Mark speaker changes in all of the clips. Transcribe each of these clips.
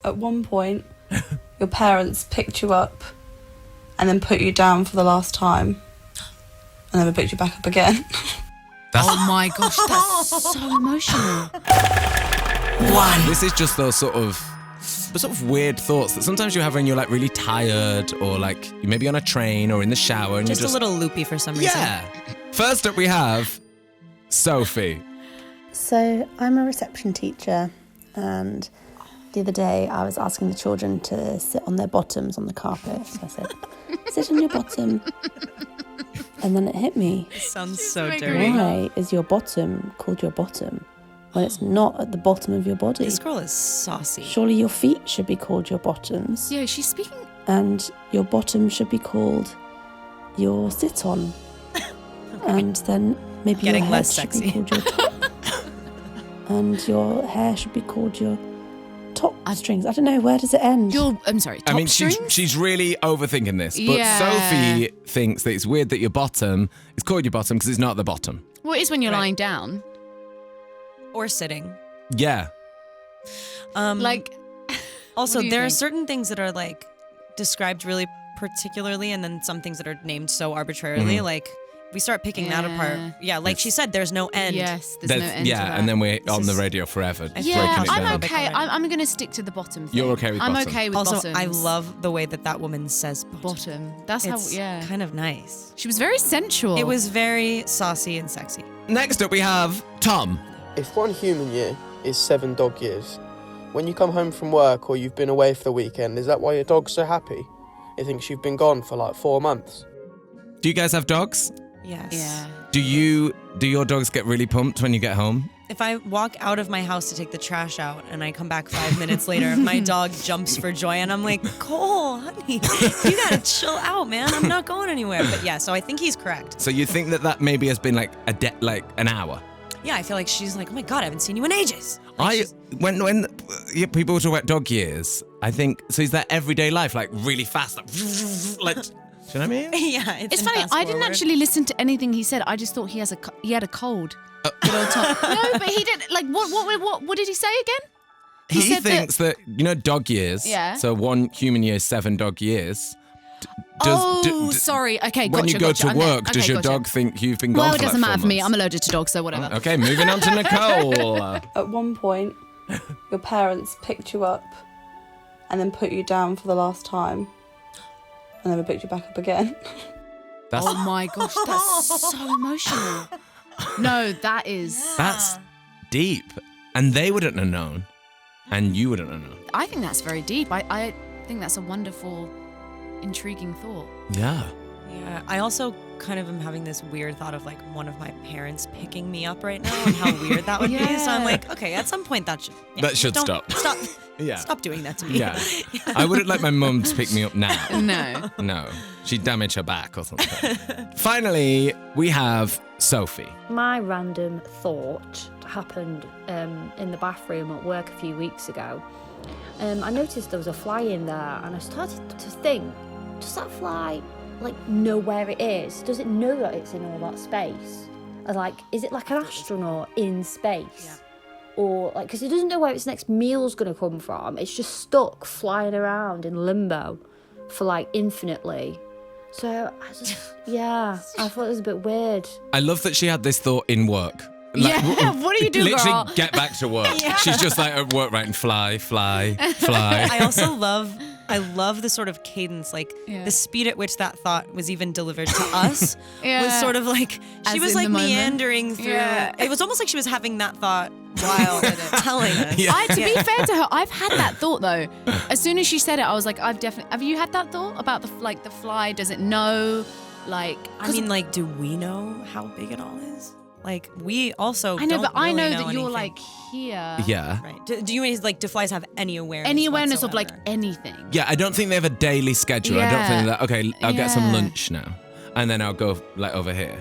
Speaker 1: At one point, your parents picked you up and then put you down for the last time and then picked you back up again.
Speaker 2: Oh my gosh, that's so emotional.
Speaker 3: This is just those sort of weird thoughts that sometimes you have when you're like really tired or like you may be on a train or in the shower and
Speaker 4: just
Speaker 3: you're just
Speaker 4: a little loopy for some reason.
Speaker 3: Yeah. First up we have Sophie.
Speaker 5: So I'm a reception teacher, and the other day I was asking the children to sit on their bottoms on the carpet. So I said, sit on your bottom. And then it hit me.
Speaker 4: It sounds so dirty.
Speaker 5: Why is your bottom called your bottom when it's not at the bottom of your body?
Speaker 4: This girl is saucy.
Speaker 5: Surely your feet should be called your bottoms.
Speaker 2: Yeah, she's speaking.
Speaker 5: And your bottom should be called your sit-on. And then maybe
Speaker 4: Getting
Speaker 5: your head
Speaker 4: less
Speaker 5: should
Speaker 4: sexy.
Speaker 5: be called your top. And your hair should be called your top strings. I don't know, where does it end?
Speaker 2: I'm sorry, top
Speaker 3: I mean,
Speaker 2: strings?
Speaker 3: she's really overthinking this, but
Speaker 2: Yeah.
Speaker 3: Sophie thinks that it's weird that your bottom is called your bottom because it's not the bottom.
Speaker 2: Well, it is when you're lying down.
Speaker 4: Or sitting.
Speaker 3: Yeah.
Speaker 2: Like,
Speaker 4: Also,
Speaker 2: what do you
Speaker 4: there are
Speaker 2: think?
Speaker 4: certain things that are like described really particularly, and then some things that are named so arbitrarily. Like, we start picking that apart. Yeah, like she said, there's no end.
Speaker 2: yes, there's no end to that.
Speaker 3: and then we're on the radio forever. breaking
Speaker 2: Yeah,
Speaker 3: it
Speaker 2: I'm
Speaker 3: down.
Speaker 2: okay. I'm going to stick to the bottom thing.
Speaker 3: You're okay with
Speaker 2: I'm
Speaker 3: bottom?
Speaker 2: okay with
Speaker 4: Also,
Speaker 2: bottoms.
Speaker 4: I love the way that woman says
Speaker 2: bottom. That's
Speaker 4: It's
Speaker 2: how, yeah.
Speaker 4: kind of nice.
Speaker 2: She was very sensual.
Speaker 4: It was very saucy and sexy.
Speaker 3: Next up we have Tom.
Speaker 6: If 1 human year is 7 dog years, when you come home from work or you've been away for the weekend, is that why your dog's so happy? It thinks you've been gone for like 4 months.
Speaker 3: Do you guys have dogs?
Speaker 4: Yes.
Speaker 2: Yeah.
Speaker 3: Do your dogs get really pumped when you get home?
Speaker 4: If I walk out of my house to take the trash out and I come back 5 minutes later, my dog jumps for joy and I'm like, Cole, honey, you gotta chill out, man. I'm not going anywhere. But yeah, so I think he's correct.
Speaker 3: So you think that maybe has been like an hour?
Speaker 4: Yeah, I feel like she's like, oh my God, I haven't seen you in ages. Like
Speaker 3: When people talk about dog years, I think so. Is that everyday life like really fast, like do you know what I mean?
Speaker 4: yeah,
Speaker 2: It's funny. I didn't actually listen to anything he said. I just thought he had a cold. Good old Tom. No, but he didn't. Like, what did he say again?
Speaker 3: He
Speaker 2: said
Speaker 3: thinks that dog years.
Speaker 2: Yeah.
Speaker 3: So 1 human year is 7 dog years.
Speaker 2: Sorry. Okay, gotcha.
Speaker 3: When you go
Speaker 2: gotcha.
Speaker 3: to work,
Speaker 2: Okay,
Speaker 3: does your
Speaker 2: gotcha.
Speaker 3: dog think you've been gone
Speaker 2: Well,
Speaker 3: for
Speaker 2: it doesn't
Speaker 3: like 4
Speaker 2: matter for me.
Speaker 3: months?
Speaker 2: I'm allergic to dogs, so whatever.
Speaker 3: Okay, moving on to Nicole.
Speaker 1: At one point, your parents picked you up and then put you down for the last time and then picked you back up again.
Speaker 2: Oh my gosh, that's so emotional. No,
Speaker 3: That's deep. And they wouldn't have known. And you wouldn't have known.
Speaker 2: I think that's very deep. I think that's a wonderful, intriguing thought.
Speaker 3: Yeah.
Speaker 4: Yeah, I also kind of am having this weird thought of like one of my parents picking me up right now and how weird that would be. So I'm like, okay, at some point that should
Speaker 3: stop.
Speaker 4: Stop.
Speaker 3: Yeah.
Speaker 4: Stop doing that to me.
Speaker 3: Yeah. I wouldn't like my mum to pick me up now.
Speaker 2: No.
Speaker 3: No. She'd damage her back or something. Finally, we have Sophie.
Speaker 7: My random thought happened in the bathroom at work a few weeks ago. I noticed there was a fly in there and I started to think, does that fly know where it is? Does it know that it's in all that space? Is it like an astronaut in space?
Speaker 4: Yeah.
Speaker 7: Or because it doesn't know where its next meal's going to come from. It's just stuck flying around in limbo for infinitely. So I thought it was a bit weird.
Speaker 3: I love that she had this thought in work.
Speaker 2: What do you do,
Speaker 3: literally
Speaker 2: girl?
Speaker 3: get back to work. She's just like at work writing fly.
Speaker 4: I also love the sort of cadence, the speed at which that thought was even delivered to us was sort of like, she was like meandering through.
Speaker 2: Yeah.
Speaker 4: It was almost like she was having that thought while telling us.
Speaker 3: Yeah.
Speaker 2: To be fair to her, I've had that thought though. As soon as she said it, I was like, have you had that thought about the fly? Does it know?
Speaker 4: Do we know how big it all is? We also
Speaker 2: I know,
Speaker 4: don't
Speaker 2: but I
Speaker 4: really
Speaker 2: know that you're
Speaker 4: anything.
Speaker 2: here.
Speaker 3: Yeah.
Speaker 4: Right. Do you mean do flies have any awareness?
Speaker 2: Any awareness of
Speaker 4: whatsoever?
Speaker 2: anything?
Speaker 3: Yeah, I don't think they have a daily schedule. I don't think that, okay, I'll get some
Speaker 2: Yeah.
Speaker 3: lunch now. And then I'll go over here.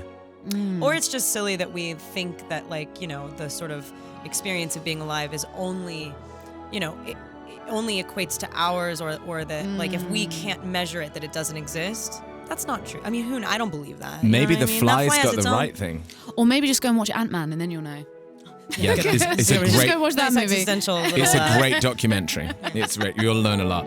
Speaker 4: Or it's just silly that we think that the sort of experience of being alive is only, it only equates to hours or that if we can't measure it that it doesn't exist. That's not true. I mean, I don't believe that.
Speaker 3: Maybe
Speaker 4: You know
Speaker 3: the
Speaker 4: what I mean? That
Speaker 3: fly's
Speaker 4: fly has
Speaker 3: got
Speaker 4: its
Speaker 3: the
Speaker 4: own-
Speaker 3: right thing.
Speaker 2: Or maybe just go and watch Ant-Man and then you'll know.
Speaker 3: Yeah, it's a
Speaker 2: Just
Speaker 3: great.
Speaker 2: go watch that
Speaker 4: Nice
Speaker 2: movie.
Speaker 4: existential little,
Speaker 3: It's a great documentary. You'll learn a lot.